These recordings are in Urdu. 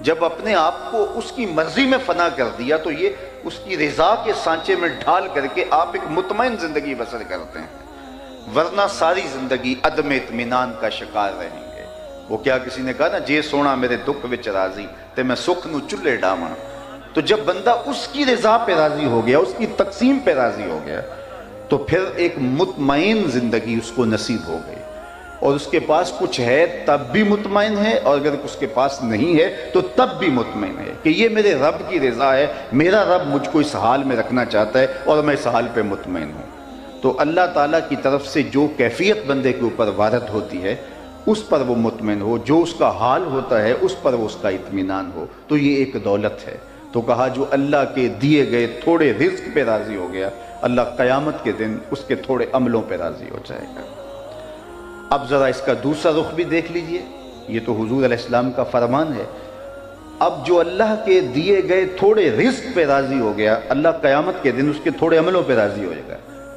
جب اپنے آپ کو اس کی مرضی میں فنا کر دیا تو یہ اس کی رضا کے سانچے میں ڈھال کر کے آپ ایک مطمئن زندگی بسر کرتے ہیں، ورنہ ساری زندگی عدم اطمینان کا شکار رہیں گے۔ وہ کیا کسی نے کہا نا، جے سونا میرے دکھ وچ راضی تے میں سکھ نو چلے ڈاواں۔ تو جب بندہ اس کی رضا پہ راضی ہو گیا، اس کی تقسیم پہ راضی ہو گیا، تو پھر ایک مطمئن زندگی اس کو نصیب ہو گئی، اور اس کے پاس کچھ ہے تب بھی مطمئن ہے، اور اگر اس کے پاس نہیں ہے تو تب بھی مطمئن ہے کہ یہ میرے رب کی رضا ہے، میرا رب مجھ کو اس حال میں رکھنا چاہتا ہے اور میں اس حال پہ مطمئن ہوں۔ تو اللہ تعالیٰ کی طرف سے جو کیفیت بندے کے اوپر وارد ہوتی ہے اس پر وہ مطمئن ہو، جو اس کا حال ہوتا ہے اس پر وہ اس کا اطمینان ہو، تو یہ ایک دولت ہے۔ تو کہا جو اللہ کے دیے گئے تھوڑے رزق پہ راضی ہو گیا، اللہ قیامت کے دن اس کے تھوڑے عملوں پہ راضی ہو جائے گا۔ اب ذرا اس کا دوسرا رخ بھی دیکھ لیجئے، یہ تو حضور علیہ السلام کا فرمان ہے۔ اب جو اللہ کے دیے گئے تھوڑے رزق پہ راضی ہو گیا، اللہ قیامت کے دن اس کے تھوڑے عملوں پہ راضی ہو جائے گا،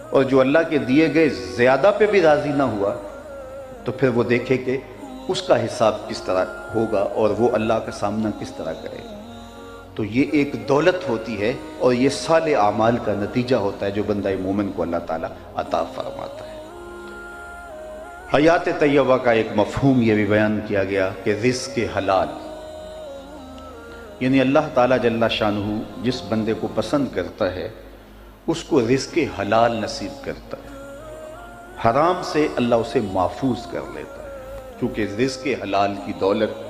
اور جو اللہ کے دیے گئے زیادہ پہ بھی راضی نہ ہوا تو پھر وہ دیکھے کہ اس کا حساب کس طرح ہوگا اور وہ اللہ کا سامنا کس طرح کرے گا۔ تو یہ ایک دولت ہوتی ہے، اور یہ صالح اعمال کا نتیجہ ہوتا ہے جو بندہ مومن کو اللہ تعالیٰ عطا فرماتا ہے۔ حیات طیبہ کا ایک مفہوم یہ بھی بیان کیا گیا کہ رزق حلال، یعنی اللہ تعالیٰ جل شانہ جس بندے کو پسند کرتا ہے اس کو رزق حلال نصیب کرتا ہے، حرام سے اللہ اسے محفوظ کر لیتا ہے، کیونکہ رزق حلال کی دولت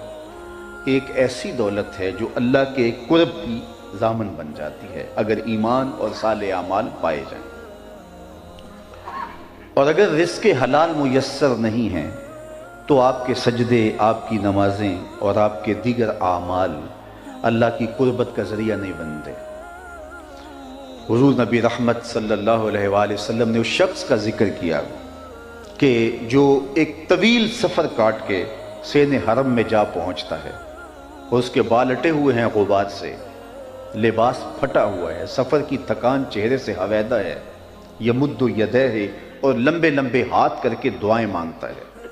ایک ایسی دولت ہے جو اللہ کے قرب کی ضامن بن جاتی ہے اگر ایمان اور صالح اعمال پائے جائیں۔ اور اگر رزق حلال میسر نہیں ہیں تو آپ کے سجدے، آپ کی نمازیں اور آپ کے دیگر اعمال اللہ کی قربت کا ذریعہ نہیں بنتے۔ حضور نبی رحمت صلی اللہ علیہ وآلہ وسلم نے اس شخص کا ذکر کیا کہ جو ایک طویل سفر کاٹ کے سین حرم میں جا پہنچتا ہے، اور اس کے بال اٹے ہوئے ہیں غبار سے، لباس پھٹا ہوا ہے، سفر کی تھکان چہرے سے حویدہ ہے، یمد یدیہ، اور لمبے لمبے ہاتھ کر کے دعائیں مانگتا ہے،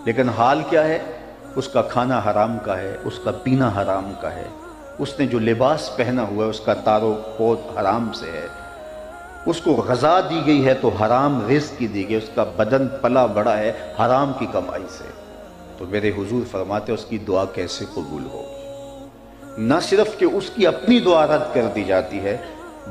لیکن حال کیا ہے؟ اس کا کھانا حرام کا ہے، اس کا پینا حرام کا ہے، اس نے جو لباس پہنا ہوا ہے اس کا تار و پود حرام سے ہے، اس کو غذا دی گئی ہے تو حرام رزق کی دی گئی، اس کا بدن پلا بڑا ہے حرام کی کمائی سے، تو میرے حضور فرماتے اس کی دعا کیسے قبول ہوگی؟ نہ صرف کہ اس کی اپنی دعا رد کر دی جاتی ہے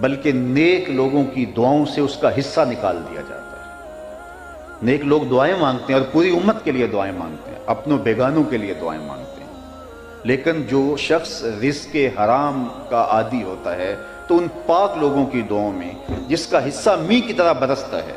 بلکہ نیک لوگوں کی دعاؤں سے اس کا حصہ نکال دیا جاتا ہے۔ نیک لوگ دعائیں مانگتے ہیں اور پوری امت کے لیے دعائیں مانگتے ہیں، اپنوں بیگانوں کے لیے دعائیں مانگتے ہیں، لیکن جو شخص رزق حرام کا عادی ہوتا ہے تو ان پاک لوگوں کی دعاؤں میں جس کا حصہ میںہ کی طرح برستا ہے،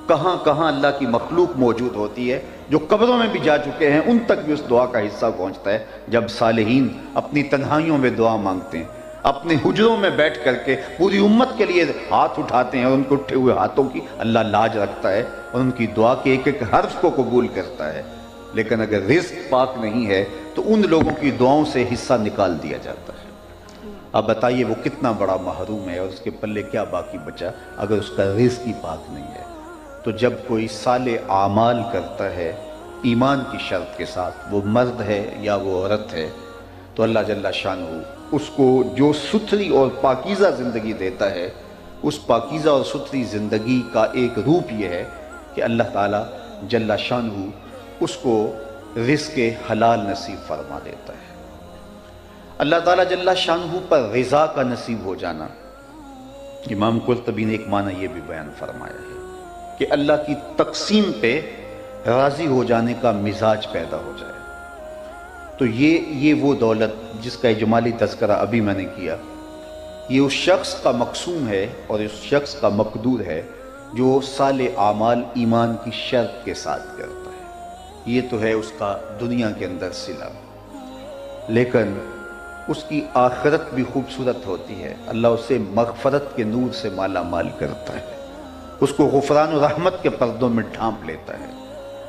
کہاں کہاں اللہ کی مخلوق موجود ہوتی ہے جو قبروں میں بھی جا چکے ہیں، ان تک بھی اس دعا کا حصہ پہنچتا ہے۔ جب صالحین اپنی تنہائیوں میں دعا مانگتے ہیں، اپنے حجروں میں بیٹھ کر کے پوری امت کے لیے ہاتھ اٹھاتے ہیں، اور ان کو اٹھے ہوئے ہاتھوں کی اللہ لاج رکھتا ہے اور ان کی دعا کے ایک ایک حرف کو قبول کرتا ہے، لیکن اگر رزق پاک نہیں ہے تو ان لوگوں کی دعاؤں سے حصہ نکال دیا جاتا ہے۔ اب بتائیے وہ کتنا بڑا محروم ہے، اور اس کے پلے کیا باقی بچا اگر اس کا رزق ہی پاک نہیں ہے۔ تو جب کوئی صالح اعمال کرتا ہے ایمان کی شرط کے ساتھ، وہ مرد ہے یا وہ عورت ہے، تو اللہ جل شانہ اس کو جو ستھری اور پاکیزہ زندگی دیتا ہے، اس پاکیزہ اور ستھری زندگی کا ایک روپ یہ ہے کہ اللہ تعالیٰ جل شانہ اس کو رزق حلال نصیب فرما دیتا ہے۔ اللہ تعالیٰ جل شانہ پر رضا کا نصیب ہو جانا، امام قرطبی نے ایک معنی یہ بھی بیان فرمایا ہے کہ اللہ کی تقسیم پہ راضی ہو جانے کا مزاج پیدا ہو جائے۔ تو یہ وہ دولت جس کا اجمالی تذکرہ ابھی میں نے کیا، یہ اس شخص کا مقسوم ہے اور اس شخص کا مقدور ہے جو صالح اعمال ایمان کی شرط کے ساتھ کرتا ہے۔ یہ تو ہے اس کا دنیا کے اندر صلہ، لیکن اس کی آخرت بھی خوبصورت ہوتی ہے۔ اللہ اسے مغفرت کے نور سے مالا مال کرتا ہے، اس کو غفران و رحمت کے پردوں میں ڈھانپ لیتا ہے،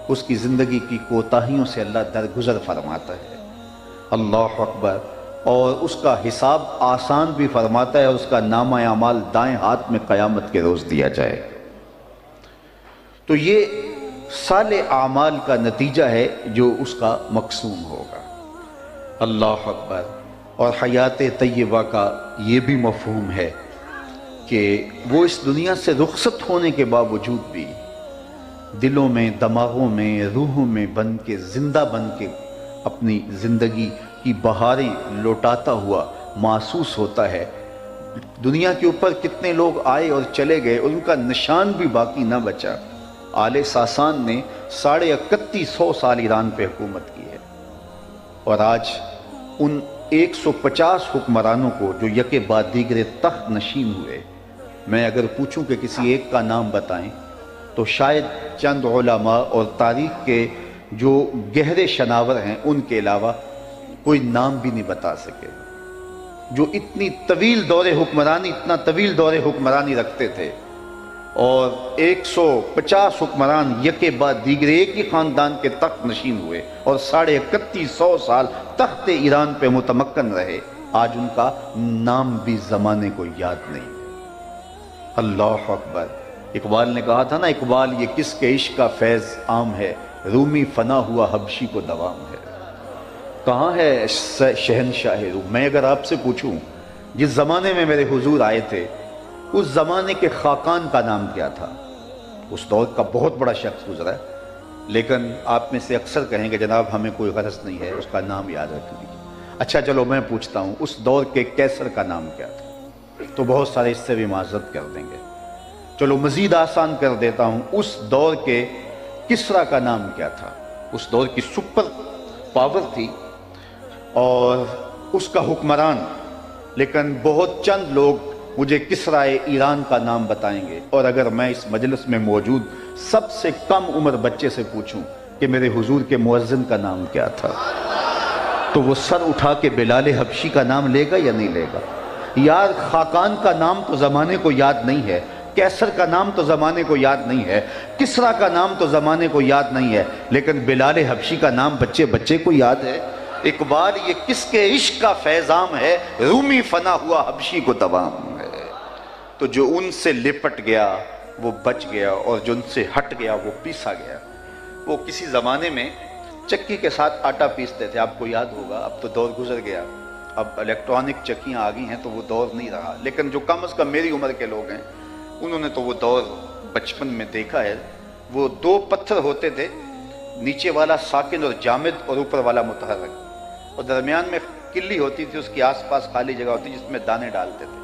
اس کی زندگی کی کوتاہیوں سے اللہ درگزر فرماتا ہے، اللہ اکبر، اور اس کا حساب آسان بھی فرماتا ہے، اور اس کا نامہ اعمال دائیں ہاتھ میں قیامت کے روز دیا جائے۔ تو یہ صالح اعمال کا نتیجہ ہے جو اس کا مقسوم ہوگا۔ اللہ اکبر۔ اور حیات طیبہ کا یہ بھی مفہوم ہے کہ وہ اس دنیا سے رخصت ہونے کے باوجود بھی دلوں میں، دماغوں میں، روحوں میں زندہ بن کے اپنی زندگی کی بہاریں لوٹاتا ہوا محسوس ہوتا ہے۔ دنیا کے اوپر کتنے لوگ آئے اور چلے گئے، ان کا نشان بھی باقی نہ بچا۔ آل ساسان نے 3150 سال ایران پہ حکومت کی ہے، اور آج ان 150 حکمرانوں کو جو یکے بعد دیگرے تخت نشین ہوئے، میں اگر پوچھوں کہ کسی ایک کا نام بتائیں تو شاید چند علماء اور تاریخ کے جو گہرے شناور ہیں ان کے علاوہ کوئی نام بھی نہیں بتا سکے، جو اتنا طویل دور حکمرانی رکھتے تھے، اور 150 حکمران یکے بعد دیگرے ایک ہی خاندان کے تخت نشین ہوئے اور 3150 سال تخت ایران پہ متمکن رہے، آج ان کا نام بھی زمانے کو یاد نہیں۔ اللہ اکبر۔ اقبال نے کہا تھا نا، اقبال یہ کس کے عشق کا فیض عام ہے، رومی فنا ہوا حبشی کو دوام ہے۔ کہاں ہے شہنشاہ روم؟ میں اگر آپ سے پوچھوں جس زمانے میں میرے حضور آئے تھے اس زمانے کے خاقان کا نام کیا تھا؟ اس دور کا بہت بڑا شخص گزرا ہے، لیکن آپ میں سے اکثر کہیں گے جناب ہمیں کوئی غرض نہیں ہے، اس کا نام یاد رکھ لیجیے۔ اچھا چلو میں پوچھتا ہوں، اس دور کے کیسر کا نام کیا تھا؟ تو بہت سارے اس سے بھی معذرت کر دیں گے۔ چلو مزید آسان کر دیتا ہوں، اس دور کے کسرا کا نام کیا تھا؟ اس دور کی سپر پاور تھی اور اس کا حکمران، لیکن بہت چند لوگ مجھے کسرائے ایران کا نام بتائیں گے، اور اگر میں اس مجلس میں موجود سب سے کم عمر بچے سے پوچھوں کہ میرے حضور کے مؤذن کا نام کیا تھا، تو وہ سر اٹھا کے بلال حبشی کا نام لے گا یا نہیں لے گا؟ یار خاقان کا نام تو زمانے کو یاد نہیں ہے، کیسر کا نام تو زمانے کو یاد نہیں ہے، کسرا کا نام تو زمانے کو یاد نہیں ہے، لیکن بلال حبشی کا نام بچے بچے کو یاد ہے۔ اقبال یہ کس کے عشق کا فیضام ہے، رومی فنا ہوا حبشی کو دوام ہے۔ تو جو ان سے لپٹ گیا وہ بچ گیا، اور جو ان سے ہٹ گیا وہ پیسا گیا۔ وہ کسی زمانے میں چکی کے ساتھ آٹا پیستے تھے، آپ کو یاد ہوگا، اب تو دور گزر گیا، اب الیکٹرانک چکیاں آ گئی ہیں تو وہ دور نہیں رہا، لیکن جو کم از کم میری عمر کے لوگ ہیں انہوں نے تو وہ دور بچپن میں دیکھا ہے۔ وہ 2 پتھر ہوتے تھے، نیچے والا ساکن اور جامد اور اوپر والا متحرک، اور درمیان میں کلی ہوتی تھی، اس کے آس پاس خالی جگہ ہوتی جس میں دانے ڈالتے تھے۔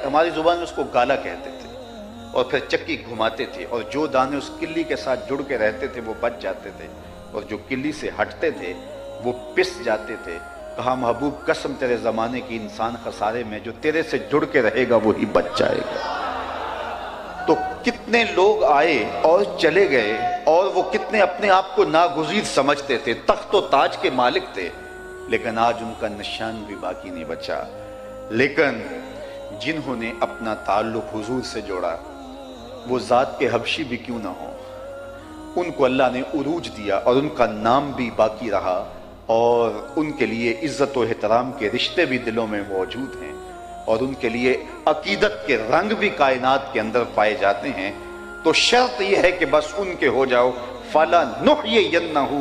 ہماری زبان میں اس کو گالا کہتے تھے، اور پھر چکی گھماتے تھے، اور جو دانے اس کلی کے ساتھ جڑ کے رہتے تھے وہ بچ جاتے تھے، اور جو کلی سے ہٹتے تھے وہ پس جاتے تھے۔ کہا محبوب قسم تیرے زمانے کی انسان خسارے میں، جو تیرے سے جڑ کے رہے گا وہی بچ جائے گا۔ تو کتنے لوگ آئے اور چلے گئے، اور وہ کتنے اپنے آپ کو ناگزیر سمجھتے تھے، تخت و تاج کے مالک تھے، لیکن آج ان کا نشان بھی باقی نہیں بچا۔ لیکن جنہوں نے اپنا تعلق حضور سے جوڑا، وہ ذات کے حبشی بھی کیوں نہ ہوں، ان کو اللہ نے عروج دیا، اور ان کا نام بھی باقی رہا، اور ان کے لیے عزت و احترام کے رشتے بھی دلوں میں موجود ہیں، اور ان کے لیے عقیدت کے رنگ بھی کائنات کے اندر پائے جاتے ہیں۔ تو شرط یہ ہے کہ بس ان کے ہو جاؤ، فَلَنُحْيِيَنَّهُ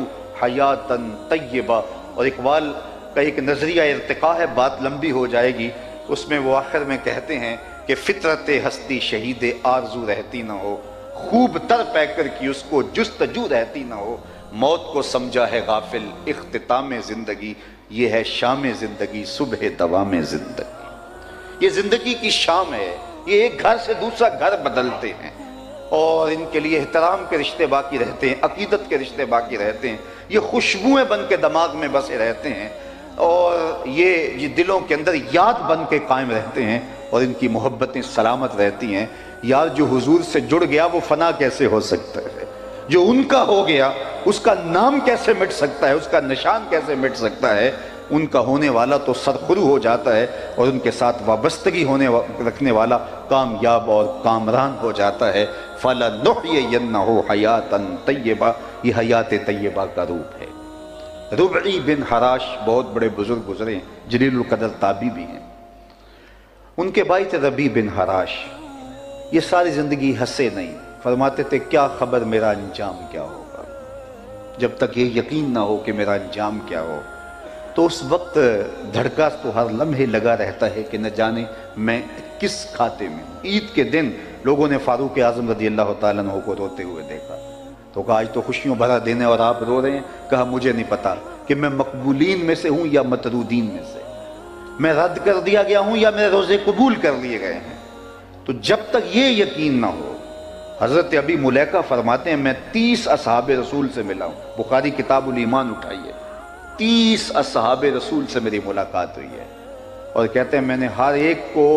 حَيَاتًا طَيِّبَةً۔ اور اقبال کا ایک نظریہ ارتقاء ہے، بات لمبی ہو جائے گی، اس میں وہ آخر میں کہتے ہیں کہ فطرت ہستی شہید آرزو رہتی نہ ہو، خوب تر پیکر کی اس کو جستجو رہتی نہ ہو، موت کو سمجھا ہے غافل اختتام زندگی، یہ ہے شام زندگی صبح دوام زندگی۔ یہ زندگی کی شام ہے، یہ ایک گھر سے دوسرا گھر بدلتے ہیں، اور ان کے لیے احترام کے رشتے باقی رہتے ہیں، عقیدت کے رشتے باقی رہتے ہیں، یہ خوشبوئیں بن کے دماغ میں بسے رہتے ہیں، اور یہ دلوں کے اندر یاد بن کے قائم رہتے ہیں، اور ان کی محبتیں سلامت رہتی ہیں۔ یار جو حضور سے جڑ گیا وہ فنا کیسے ہو سکتا ہے؟ جو ان کا ہو گیا اس کا نام کیسے مٹ سکتا ہے؟ اس کا نشان کیسے مٹ سکتا ہے؟ ان کا ہونے والا تو سرخرو ہو جاتا ہے، اور ان کے ساتھ وابستگی رکھنے والا کامیاب اور کامران ہو جاتا ہے۔ فَلَنُحْيِيَنَّهُ حَيَاتًا طَيِّبَةً، یہ حیات طیبہ کا روپ ہے۔ ربعی بن حراش بہت بڑے بزرگ گزرے ہیں، جلیل القدر تابعی بھی ہیں، ان کے بھائی تھے ربیع بن حراش۔ یہ ساری زندگی ہنسے نہیں، فرماتے تھے کیا خبر میرا انجام کیا ہوگا، جب تک یہ یقین نہ ہو کہ میرا انجام کیا ہو۔ تو اس وقت دھڑکا تو ہر لمحے لگا رہتا ہے کہ نہ جانے میں کس کھاتے میں ہوں۔ عید کے دن لوگوں نے فاروق اعظم رضی اللہ تعالیٰ عنہ کو روتے ہوئے دیکھا، تو کہا آج تو خوشیوں بھرا دن ہے اور آپ رو رہے ہیں۔ کہا مجھے نہیں پتا کہ میں مقبولین میں سے ہوں یا مطرودین میں سے، میں رد کر دیا گیا ہوں یا میرے روزے قبول کر لیے گئے ہیں۔ تو جب تک یہ یقین نہ ہو، حضرت ابی ملیکہ فرماتے ہیں میں 30 اصحاب رسول سے ملا ہوں، بخاری کتاب الایمان اٹھائیے، 30 اصحاب رسول سے میری ملاقات ہوئی ہے، اور کہتے ہیں میں نے ہر ایک کو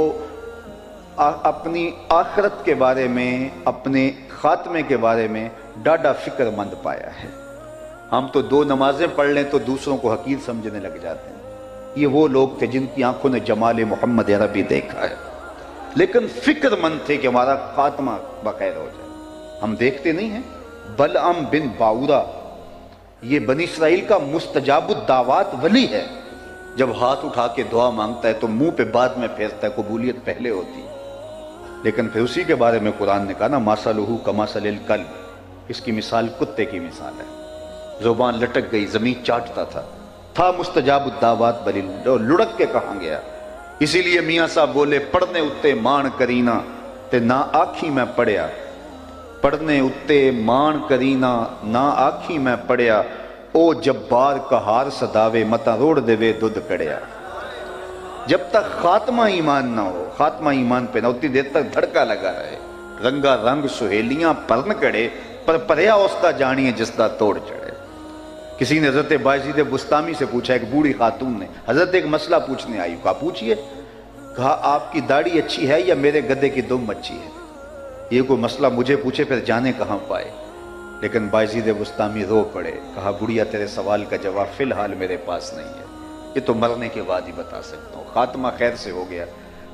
اپنی آخرت کے بارے میں، اپنے خاتمے کے بارے میں ڈاڈا فکر مند پایا ہے۔ ہم تو 2 نمازیں پڑھ لیں تو دوسروں کو حقیر سمجھنے لگ جاتے ہیں۔ یہ وہ لوگ تھے جن کی آنکھوں نے جمال محمد عربی دیکھا ہے، لیکن فکر مند تھے کہ ہمارا خاتمہ بخیر ہو جائے۔ ہم دیکھتے نہیں ہیں بلعم بن باورا، یہ بنی اسرائیل کا مستجاب الدعوات ولی ہے، جب ہاتھ اٹھا کے دعا مانگتا ہے تو منہ پہ بعد میں پھیرتا ہے، قبولیت پہلے ہوتی ہے۔ لیکن پھر اسی کے بارے میں قرآن نے کہا نا مَثَلُهُ كَمَثَلِ الْكَلْبِ، اس کی مثال کتے کی مثال ہے، زبان لٹک گئی، زمین چاٹتا تھا مستجاب الدعوات ولی، لڑک کے کہاں گیا۔ اسی لیے میاں صاحب بولے پڑھنے اتے مان کرینا تے نہ آکھی میں پڑھیا، پڑھنے اتے مان کرینا نہ آکھی میں پڑھیا، او جبار کہار صداوے متا روڑ دے وے دودھ کڑیا۔ جب تک خاتمہ ایمان نہ ہو، خاتمہ ایمان پہ نہ ہوتی دیر تک دھڑکا لگا رہے، رنگا رنگ سہیلیاں پرن کڑے پر پریا استا جانیے جس دا توڑ چڑھے۔ کسی نے حضرت بایزید بستامی سے پوچھا، ایک بوڑھی خاتون نے، حضرت ایک مسئلہ پوچھنے آئی، کہا پوچھئے، کہا آپ کی داڑھی اچھی ہے یا میرے گدے کی دم اچھی ہے؟ یہ کوئی مسئلہ مجھے پوچھے پھر جانے کہاں پائے۔ لیکن بایزید بستامی رو پڑے، کہا بڑھیا تیرے سوال کا جواب فی الحال میرے پاس نہیں ہے، یہ تو مرنے کے بعد ہی بتا سکتا ہوں، خاتمہ خیر سے ہو گیا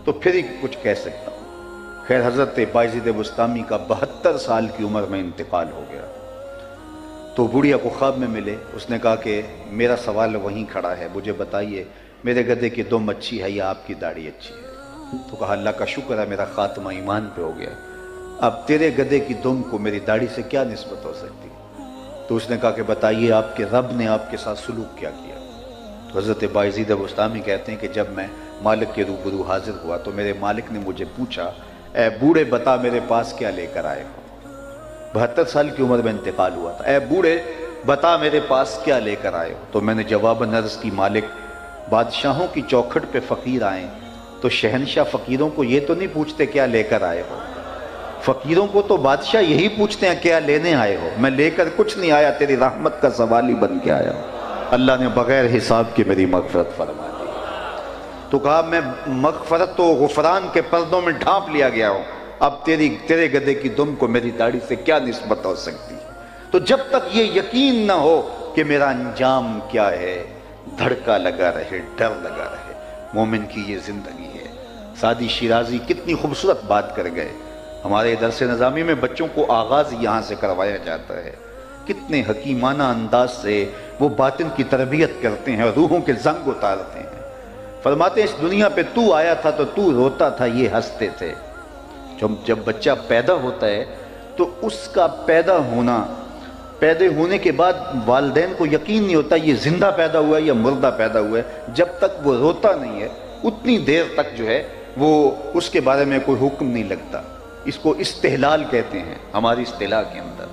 تو پھر ہی کچھ کہہ سکتا ہوں۔ خیر حضرت بایزید بستامی کا 72 سال کی عمر میں انتقال ہو گیا، تو بڑھیا کو خواب میں ملے، اس نے کہا کہ میرا سوال وہیں کھڑا ہے، مجھے بتائیے میرے گدے کی دم اچھی ہے یا آپ کی داڑھی اچھی ہے؟ تو کہا اللہ کا شکر ہے میرا خاتمہ ایمان پہ ہو گیا، اب تیرے گدے کی دم کو میری داڑھی سے کیا نسبت ہو سکتی؟ تو اس نے کہا کہ بتائیے آپ کے رب نے آپ کے ساتھ سلوک کیا کیا؟ تو حضرت بایزید بستامی کہتے ہیں کہ جب میں مالک کے روبرو حاضر ہوا تو میرے مالک نے مجھے پوچھا، اے بوڑھے بتا میرے پاس کیا لے کر آئے ہو؟ 72 سال کی عمر میں انتقال ہوا تھا، اے بوڑھے بتا میرے پاس کیا لے کر آئے ہو؟ تو میں نے جواباً عرض کی مالک بادشاہوں کی چوکھٹ پہ فقیر آئیں تو شہنشاہ فقیروں کو یہ تو نہیں پوچھتے کیا لے کر آئے ہو، فقیروں کو تو بادشاہ یہی پوچھتے ہیں کیا لینے آئے ہو، میں لے کر کچھ نہیں آیا، تیری رحمت کا سوالی بن کے آیا ہوں۔ اللہ نے بغیر حساب کے میری مغفرت فرما دی۔ تو کہا میں مغفرت و غفران کے پردوں میں ڈھانپ لیا گیا ہوں، اب تیرے گدے کی دم کو میری داڑھی سے کیا نسبت ہو سکتی؟ تو جب تک یہ یقین نہ ہو کہ میرا انجام کیا ہے، دھڑکا لگا رہے، ڈر لگا رہے۔ مومن کی یہ زندگی ہے۔ سعدی شیرازی کتنی خوبصورت بات کر گئے۔ ہمارے درس نظامی میں بچوں کو آغاز یہاں سے کروایا جاتا ہے، کتنے حکیمانہ انداز سے وہ باطن کی تربیت کرتے ہیں، روحوں کے زنگ اتارتے ہیں۔ فرماتے ہیں اس دنیا پہ تو آیا تھا تو تو روتا تھا، یہ ہنستے تھے۔ جب بچہ پیدا ہوتا ہے تو اس کا پیدا ہونے کے بعد والدین کو یقین نہیں ہوتا یہ زندہ پیدا ہوا ہے یا مردہ پیدا ہوا ہے۔ جب تک وہ روتا نہیں ہے اتنی دیر تک جو ہے وہ اس کے بارے میں کوئی حکم نہیں لگتا۔ اس کو استحلال کہتے ہیں ہماری اصطلاح کے اندر۔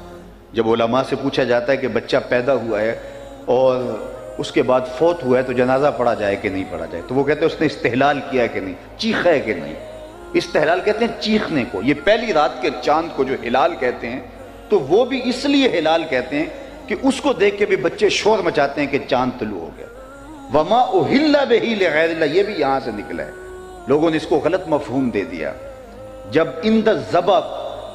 جب علماء سے پوچھا جاتا ہے کہ بچہ پیدا ہوا ہے اور اس کے بعد فوت ہوا ہے تو جنازہ پڑھا جائے کہ نہیں پڑھا جائے، تو وہ کہتے ہیں اس نے استحلال کیا ہے کہ نہیں، چیخا ہے کہ نہیں۔ استحلال کہتے ہیں چیخنے کو۔ یہ پہلی رات کے چاند کو جو ہلال کہتے ہیں تو وہ بھی اس لیے ہلال کہتے ہیں کہ اس کو دیکھ کے بھی بچے شور مچاتے ہیں کہ چاند طلوع ہو گیا۔ وما اہل بہ لغیر اللہ، یہ بھی یہاں سے نکلا ہے۔ لوگوں نے اس کو غلط مفہوم دے دیا۔ جب اند الذبح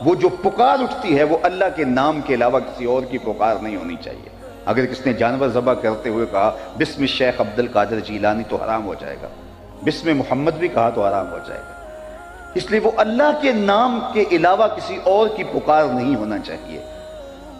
وہ جو پکار اٹھتی ہے وہ اللہ کے نام کے علاوہ کسی اور کی پکار نہیں ہونی چاہیے۔ اگر کس نے جانور ذبح کرتے ہوئے کہا بسم الشیخ عبد القادر جیلانی تو حرام ہو جائے گا، بسم محمد بھی کہا تو حرام ہو جائے گا۔ اس لیے وہ اللہ کے نام کے علاوہ کسی اور کی پکار نہیں ہونا چاہیے۔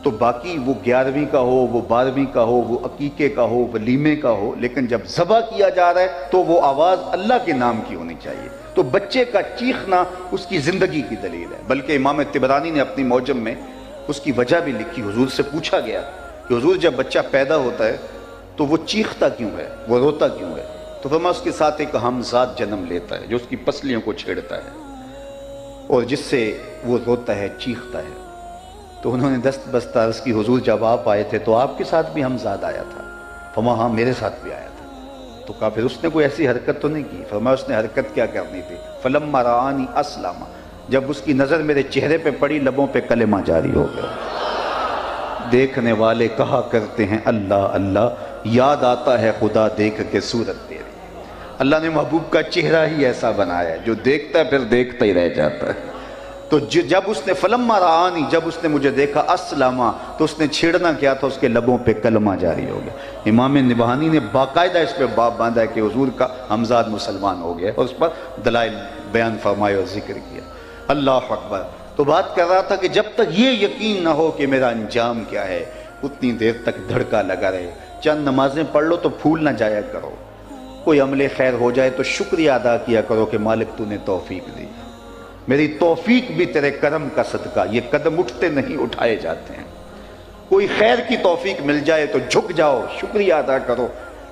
تو باقی وہ 11ویں کا ہو، وہ 12ویں کا ہو، وہ عقیقے کا ہو، ولیمے کا ہو، لیکن جب ذبح کیا جا رہا ہے تو وہ آواز اللہ کے نام کی ہونی چاہیے۔ تو بچے کا چیخنا اس کی زندگی کی دلیل ہے۔ بلکہ امام طبرانی نے اپنی معجم میں اس کی وجہ بھی لکھی۔ حضور سے پوچھا گیا کہ حضور جب بچہ پیدا ہوتا ہے تو وہ چیختا کیوں ہے، وہ روتا کیوں ہے؟ تو فرمایا اس کے ساتھ ایک ہمزاد جنم لیتا ہے جو اس کی پسلیوں کو چھیڑتا ہے اور جس سے وہ روتا ہے، چیختا ہے۔ تو انہوں نے دست بستہ عرض کی حضور جب آپ آئے تھے تو آپ کے ساتھ بھی ہمزاد آیا تھا؟ فرمایا ہاں میرے ساتھ بھی آیا تھا۔ تو کہا پھر اس نے کوئی ایسی حرکت تو نہیں کی؟ فرمایا اس نے حرکت کیا کرنی تھی؟ فلما رآنی اسلم، جب اس کی نظر میرے چہرے پہ پڑی لبوں پہ کلمہ جاری ہو گیا۔ دیکھنے والے کہا کرتے ہیں اللہ اللہ، یاد آتا ہے خدا دیکھ کے صورت تیری۔ اللہ نے محبوب کا چہرہ ہی ایسا بنایا ہے جو دیکھتا ہے پھر دیکھتا ہی رہ جاتا ہے۔ تو جب اس نے فلما رآنی، جب اس نے مجھے دیکھا اسلما، تو اس نے چھیڑنا کیا تھا؟ اس کے لبوں پہ کلمہ جاری ہو گیا۔ امام نبہانی نے باقاعدہ اس پہ باب باندھا ہے کہ حضور کا ہمزاد مسلمان ہو گیا اور اس پر دلائل بیان فرمائے اور ذکر کیا۔ اللہ اکبر۔ تو بات کر رہا تھا کہ جب تک یہ یقین نہ ہو کہ میرا انجام کیا ہے اتنی دیر تک دھڑکا لگا رہے۔ چند نمازیں پڑھ لو تو پھول نہ جایا کرو، کوئی عمل خیر ہو جائے تو شکریہ ادا کیا کرو کہ مالک تو نے توفیق دی، میری توفیق بھی تیرے کرم کا صدقہ، یہ قدم اٹھتے نہیں اٹھائے جاتے ہیں۔ کوئی خیر کی توفیق مل جائے تو جھک جاؤ، شکریہ ادا کرو،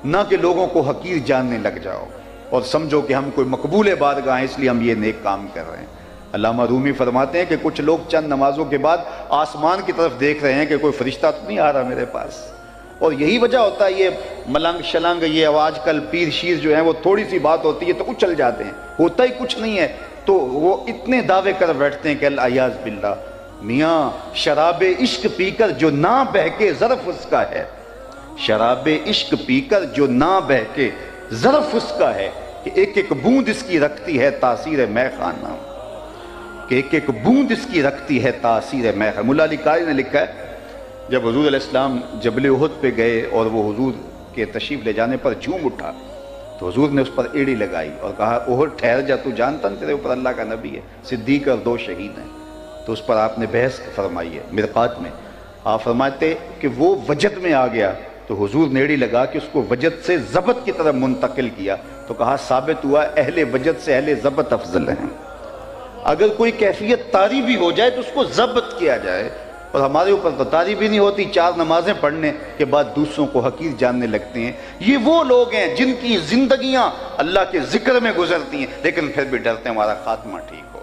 نہ کہ لوگوں کو حقیر جاننے لگ جاؤ اور سمجھو کہ ہم کوئی مقبول بارگاہ ہیں اس لیے ہم یہ نیک کام کر رہے ہیں۔ علامہ رومی فرماتے ہیں کہ کچھ لوگ چند نمازوں کے بعد آسمان کی طرف دیکھ رہے ہیں کہ کوئی فرشتہ تو نہیں آ رہا میرے پاس، اور یہی وجہ ہوتا ہے یہ ملنگ شلنگ، یہ آج کل پیر شیر جو ہیں وہ تھوڑی سی بات ہوتی ہے تو اچل جاتے ہیں، ہوتا ہی کچھ نہیں ہے تو وہ اتنے دعوے کر بیٹھتے ہیں کہ الیاذ باللہ۔ میاں شراب عشق پی کر جو نہ بہکے ظرف اس کا ہے، شراب عشق پی کر جو نہ بہکے ظرف اس کا ہے، کہ ایک ایک بوند اس کی رکھتی ہے تاثیر مے خانہ، کہ ایک ایک بوند اس کی رکھتی ہے تاثیر مے خانہ۔ مولا علی قاری نے لکھا ہے جب حضور علیہ السلام جبل احد پہ گئے اور وہ حضور کے تشریف لے جانے پر جھوم اٹھا تو حضور نے اس پر ایڑی لگائی اور کہا احد ٹھہر جا، تو جانتا نہیں تیرے اوپر اللہ کا نبی ہے، صدیق اور 2 شہید ہیں۔ تو اس پر آپ نے بحث فرمائی ہے مرقات میں، آپ فرماتے کہ وہ وجد میں آ گیا تو حضور نے ایڑی لگا کہ اس کو وجد سے ضبط کی طرف منتقل کیا، تو کہا ثابت ہوا اہل وجد سے اہل ضبط افضل ہیں۔ اگر کوئی کیفیت طاری بھی ہو جائے تو اس کو ضبط کیا جائے، اور ہمارے اوپر تو طاری بھی نہیں ہوتی، 4 نمازیں پڑھنے کے بعد دوسروں کو حقیر جاننے لگتے ہیں۔ یہ وہ لوگ ہیں جن کی زندگیاں اللہ کے ذکر میں گزرتی ہیں لیکن پھر بھی ڈرتے ہیں ہمارا خاتمہ ٹھیک ہو۔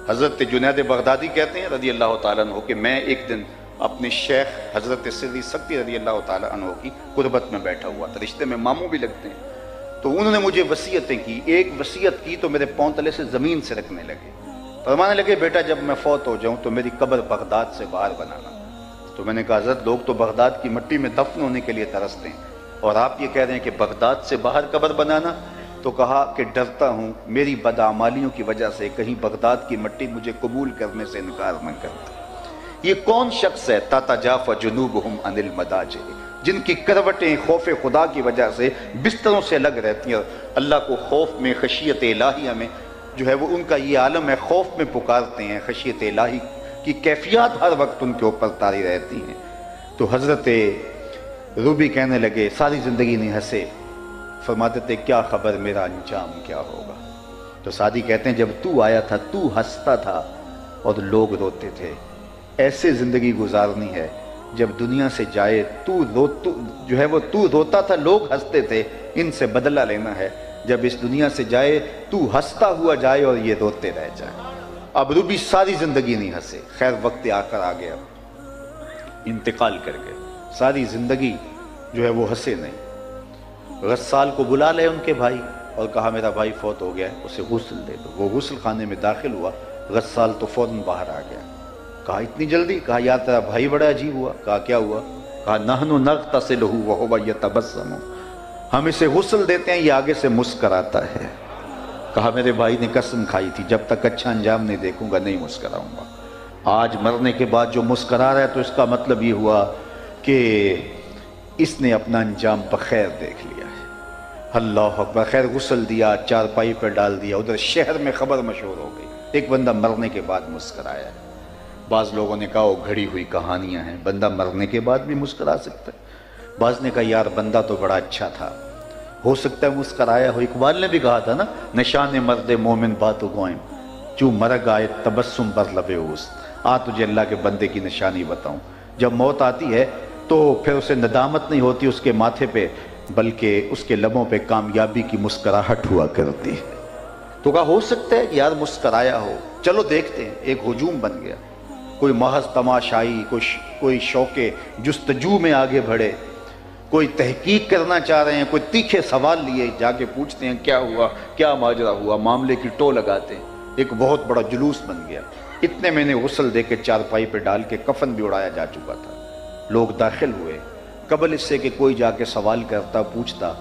حضرت جنید بغدادی کہتے ہیں رضی اللہ تعالیٰ عنہ کہ میں ایک دن اپنے شیخ حضرت سری سکتی رضی اللہ تعالیٰ عنہ کی قربت میں بیٹھا ہوا تھا، رشتے میں ماموں بھی لگتے ہیں، تو انہوں نے مجھے وصیتیں کی۔ ایک وصیت کی تو میرے پاؤں تلے سے زمین سے رکھنے لگے، فرمانے لگے بیٹا جب میں فوت ہو جاؤں تو میری قبر بغداد سے باہر بنانا۔ تو میں نے کہا حضرت لوگ تو بغداد کی مٹی میں دفن ہونے کے لیے ترستے ہیں اور آپ یہ کہہ رہے ہیں کہ بغداد سے باہر قبر بنانا؟ تو کہا کہ ڈرتا ہوں میری بدعمالیوں کی وجہ سے کہیں بغداد کی مٹی مجھے قبول کرنے سے انکار نہ کرتا۔ یہ کون شخص ہے تتجافی جنوبہم عن المضاجع، جن کی کروٹیں خوف خدا کی وجہ سے بستروں سے الگ رہتی ہیں، اور اللہ کو خوف میں خشیت الہیہ میں جو ہے وہ ان کا یہ عالم ہے، خوف میں پکارتے ہیں، خشیت الہی کی کیفیات ہر وقت ان کے اوپر طاری رہتی ہیں۔ تو حضرت روبی کہنے لگے ساری زندگی نہیں ہنسے، فرماتے تھے کیا خبر میرا انجام کیا ہوگا؟ تو سعدی کہتے ہیں جب تو آیا تھا تو ہنستا تھا اور لوگ روتے تھے، ایسے زندگی گزارنی ہے جب دنیا سے جائے تو روتا تھا لوگ ہنستے تھے، ان سے بدلہ لینا ہے جب اس دنیا سے جائے تو ہنستا ہوا جائے اور یہ روتے رہ جائے۔ اب روبی ساری زندگی نہیں ہنسے، خیر وقت آ کر آ گیا، انتقال کر گئے، ساری زندگی جو ہے وہ ہنسے نہیں۔ غسال کو بلا لے ان کے بھائی اور کہا میرا بھائی فوت ہو گیا ہے، اسے غسل دے دو۔ وہ غسل خانے میں داخل ہوا، غسال تو فوراً باہر آ گیا۔ کہا اتنی جلدی؟ کہا یار تیرا بھائی بڑا عجیب ہوا۔ کہا کیا ہوا؟ کہا نحن نغتسلہ وہو یتبسم، ہم اسے غسل دیتے ہیں یہ آگے سے مسکراتا ہے۔ کہا میرے بھائی نے قسم کھائی تھی جب تک اچھا انجام نہیں دیکھوں گا نہیں مسکراؤں گا، آج مرنے کے بعد جو مسکرا رہا ہے تو اس کا مطلب یہ ہوا کہ اس نے اپنا انجام بخیر دیکھ لیا ہے۔ اللہ اکبر۔ خیر غسل دیا، چارپائی پر ڈال دیا، ادھر شہر میں خبر مشہور ہو گئی ایک بندہ مرنے کے بعد مسکرایا ہے۔ بعض لوگوں نے کہا وہ گھڑی ہوئی کہانیاں ہیں، بندہ مرنے کے بعد بھی مسکرا سکتا ہے۔ بعض نے کہا یار بندہ تو بڑا اچھا تھا، ہو سکتا ہے مسکرایا ہو۔ اقبال نے بھی کہا تھا نا نشان مرد مومن باتو گوئم چو مرگ آئے تبسم بر لب اوست، آ تجھے اللہ کے بندے کی نشانی بتاؤں، جب موت آتی ہے تو پھر اسے ندامت نہیں ہوتی اس کے ماتھے پہ، بلکہ اس کے لبوں پہ کامیابی کی مسکراہٹ ہوا کرتی ہے۔ تو کہا ہو سکتا ہے کہ یار مسکرایا ہو، چلو دیکھتے ہیں۔ ایک ہجوم بن گیا، کوئی محض تماشائی، کوئی شوق جستجو میں آگے بڑھے، کوئی تحقیق کرنا چاہ رہے ہیں، کوئی تیکھے سوال لیے جا کے پوچھتے ہیں کیا ہوا، کیا ماجرا ہوا، معاملے کی ٹو لگاتے ہیں۔ ایک بہت بڑا جلوس بن گیا۔ اتنے میں نے غسل دے کے چارپائی پہ ڈال کے کفن بھی اڑایا جا چکا تھا۔ لوگ داخل ہوئے، قبل اس سے کہ کوئی جا کے سوال کرتا پوچھتا،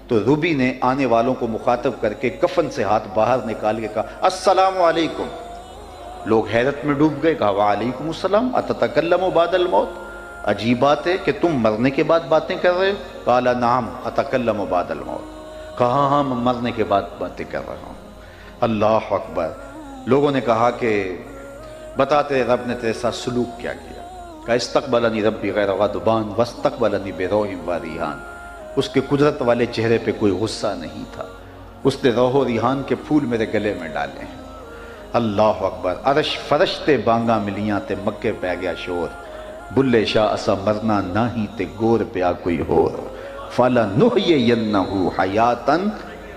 تو روبی نے آنے والوں کو مخاطب کر کے کفن سے ہاتھ باہر نکال کے کہا السلام علیکم۔ لوگ حیرت میں ڈوب گئے، کہا وعلیکم السلام اتتکلم بعد الموت، عجیب بات ہے کہ تم مرنے کے بعد باتیں کر رہے ہو۔ قال نعم اتکلم بعد الموت، کہا ہاں میں مرنے کے بعد باتیں کر رہا ہوں۔ اللہ اکبر۔ لوگوں نے کہا کہ بتا تیرے رب نے تیرے ساتھ سلوک کیا کیا؟ کہا استقبلنی ربی غیر غضبان واستقبلنی بروح و ریحان، اس کے قدرت والے چہرے پہ کوئی غصہ نہیں تھا، اس نے روح و ریحان کے پھول میرے گلے میں ڈالے ہیں۔ اللہ اکبر۔ عرش فرشتے بانگا ملیاں تے مکے پہ گیا شور، بلے شاہ اسا مرنا نہ ہی تے گور پیا کوئی ہور، فَلَا نُحْيِيَنَّهُ حَيَاتًا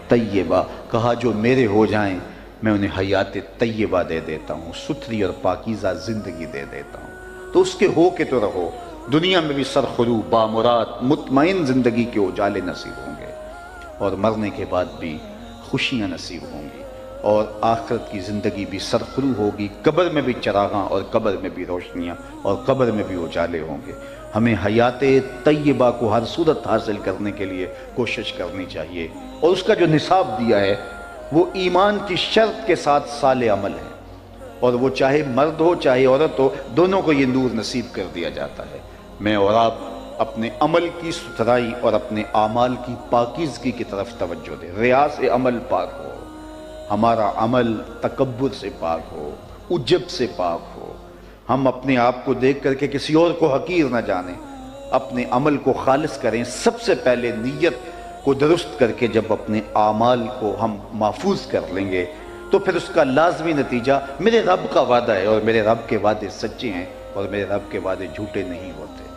طیبہ، کہا جو میرے ہو جائیں میں انہیں حیات طیبہ دے دیتا ہوں، ستھری اور پاکیزہ زندگی دے دیتا ہوں۔ تو اس کے ہو کے تو رہو، دنیا میں بھی سرخرو بامراد مطمئن زندگی کے اجالے نصیب ہوں گے، اور مرنے کے بعد بھی خوشیاں نصیب ہوں گی، اور آخرت کی زندگی بھی سرخرو ہوگی، قبر میں بھی چراغاں اور قبر میں بھی روشنیاں اور قبر میں بھی اجالے ہوں گے۔ ہمیں حیات طیبہ کو ہر صورت حاصل کرنے کے لیے کوشش کرنی چاہیے، اور اس کا جو نصاب دیا ہے وہ ایمان کی شرط کے ساتھ صالح عمل ہے، اور وہ چاہے مرد ہو چاہے عورت ہو، دونوں کو یہ نور نصیب کر دیا جاتا ہے۔ میں اور آپ اپنے عمل کی ستھرائی اور اپنے اعمال کی پاکیزگی کی طرف توجہ دیں، ریا سے عمل پاک ہو، ہمارا عمل تکبر سے پاک ہو، عجب سے پاک ہو، ہم اپنے آپ کو دیکھ کر کے کسی اور کو حقیر نہ جانیں، اپنے عمل کو خالص کریں۔ سب سے پہلے نیت کو درست کر کے جب اپنے اعمال کو ہم محفوظ کر لیں گے تو پھر اس کا لازمی نتیجہ میرے رب کا وعدہ ہے، اور میرے رب کے وعدے سچے ہیں، اور میرے رب کے وعدے جھوٹے نہیں ہوتے۔